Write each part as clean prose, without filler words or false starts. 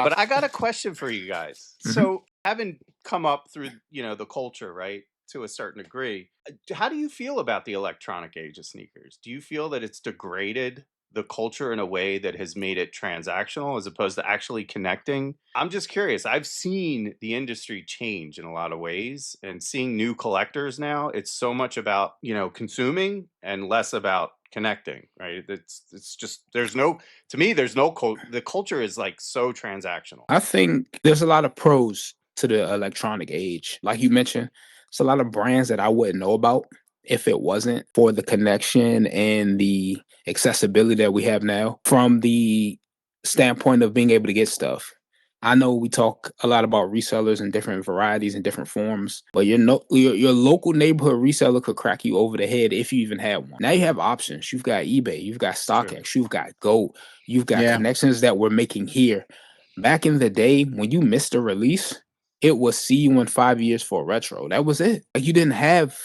but I got a question for you guys. Mhm. So, having come up through, the culture, right, to a certain degree, how do you feel about the electronic age of sneakers? Do you feel that it's degraded the culture in a way that has made it transactional as opposed to actually connecting? I'm just curious. I've seen the industry change in a lot of ways and seeing new collectors now, it's so much about, consuming and less about connecting, right? It's just there's no to me, there's no the culture is like so transactional. I think there's a lot of pros to the electronic age. Like you mentioned, it's a lot of brands that I wouldn't know about if it wasn't for the connection and the accessibility that we have now from the standpoint of being able to get stuff. I know we talk a lot about resellers and different varieties and different forms, but your local neighborhood reseller could crack you over the head if you even had one. Now you have options. You've got eBay, you've got It's true. StockX, you've got GOAT, you've got Yeah. connections that we're making here. Back in the day, when you missed a release, it was see you in 5 years for a retro. That was it. Like, you didn't have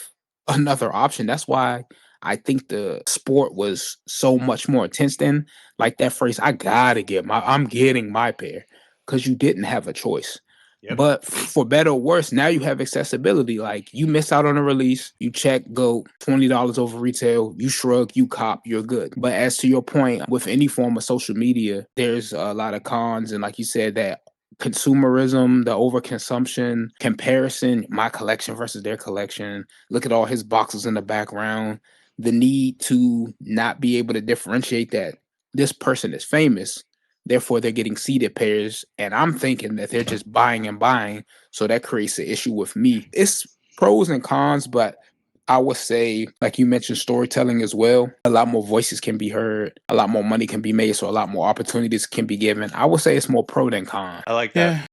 another option. That's why I think the sport was so much more intense then. Like that phrase, I'm getting my pair, because you didn't have a choice. Yep. But for better or worse, now you have accessibility. Like, you miss out on a release, you check, go $20 over retail, you shrug, you cop, you're good. But as to your point, with any form of social media, there's a lot of cons. And like you said, that consumerism, the overconsumption, comparison, my collection versus their collection, look at all his boxes in the background, the need to not be able to differentiate that this person is famous, therefore they're getting seeded pairs, and I'm thinking that they're just buying and buying. So that creates an issue with me. It's pros and cons, but I would say, like you mentioned, storytelling as well. A lot more voices can be heard, a lot more money can be made, so a lot more opportunities can be given. I would say it's more pro than con. I like that. Yeah.